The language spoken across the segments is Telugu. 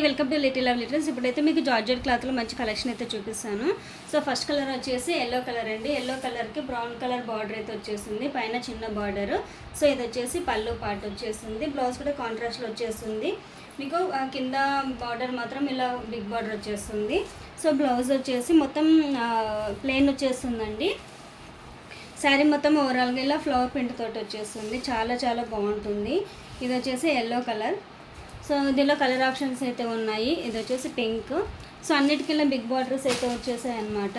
Welcome to little love littles. ఇప్పుడైతే మీకు జార్జెట్ క్లాత్లో మంచి కలెక్షన్ అయితే చూపిస్తాను. సో ఫస్ట్ కలర్ వచ్చేసి ఎల్లో కలర్ అండి. ఎల్లో కలర్కి బ్రౌన్ కలర్ బార్డర్ అయితే వచ్చేస్తుంది, పైన చిన్న బార్డర్. సో ఇది వచ్చేసి పళ్ళు పార్ట్ వచ్చేస్తుంది, బ్లౌజ్ కూడా కాంట్రాస్ట్లో వచ్చేస్తుంది. మీకు కింద బార్డర్ మాత్రం ఇలా బిగ్ బార్డర్ వచ్చేస్తుంది. సో బ్లౌజ్ వచ్చేసి మొత్తం ప్లెయిన్ వచ్చేస్తుందండి. శారీ మొత్తం ఓవరాల్గా ఇలా ఫ్లవర్ ప్రింట్ తోటి వచ్చేస్తుంది, చాలా చాలా బాగుంటుంది. ఇది వచ్చేసి ఎల్లో కలర్. సో దీనిలో కలర్ ఆప్షన్స్ అయితే ఉన్నాయి. ఇది వచ్చేసి పింక్. సో అన్నిటికీ బిగ్ బార్డర్స్ అయితే వచ్చేసాయి అన్నమాట.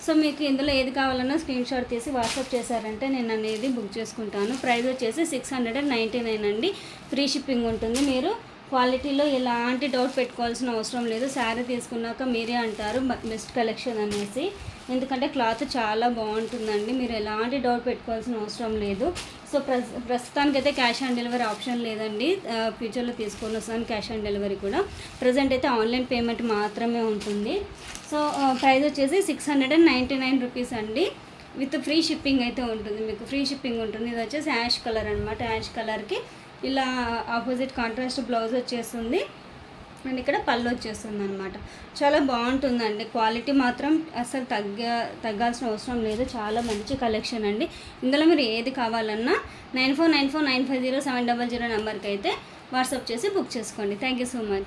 సో మీకు ఇందులో ఏది కావాలన్నా స్క్రీన్ షాట్ తీసి వాట్సాప్ చేశారంటే నేను అనేది బుక్ చేసుకుంటాను. ప్రైస్ వచ్చేసి 699 అండి. ఫ్రీ షిప్పింగ్ ఉంటుంది. మీరు క్వాలిటీలో ఎలాంటి డౌట్ పెట్టుకోవాల్సిన అవసరం లేదు. శారీ తీసుకున్నాక మీరే అంటారు బెస్ట్ కలెక్షన్ అనేసి, ఎందుకంటే క్లాత్ చాలా బాగుంటుందండి. మీరు ఎలాంటి డౌట్ పెట్టుకోవాల్సిన అవసరం లేదు. సో ప్రస్తుతానికైతే క్యాష్ ఆన్ డెలివరీ ఆప్షన్ లేదండి. ఫ్యూచర్లో తీసుకొని వస్తాను క్యాష్ ఆన్ డెలివరీ కూడా. ప్రజెంట్ అయితే ఆన్లైన్ పేమెంట్ మాత్రమే ఉంటుంది. సో ప్రైస్ వచ్చేసి 699 రూపీస్ అండి. విత్ ఫ్రీ షిప్పింగ్ అయితే ఉంటుంది, మీకు ఫ్రీ షిప్పింగ్ ఉంటుంది. ఇది వచ్చేసి యాష్ కలర్ అనమాట. యాష్ కలర్కి ఇలా ఆపోజిట్ కాంట్రాస్ట్ బ్లౌజ్ వచ్చేస్తుంది అండ్ ఇక్కడ పళ్ళు వచ్చేస్తుంది అనమాట. చాలా బాగుంటుందండి. క్వాలిటీ మాత్రం అసలు తగ్గాల్సిన అవసరం లేదు. చాలా మంచి కలెక్షన్ అండి. ఇందులో మీరు ఏది కావాలన్నా 9494950700 నెంబర్కి అయితే వాట్సాప్ చేసి బుక్ చేసుకోండి. Thank you so much.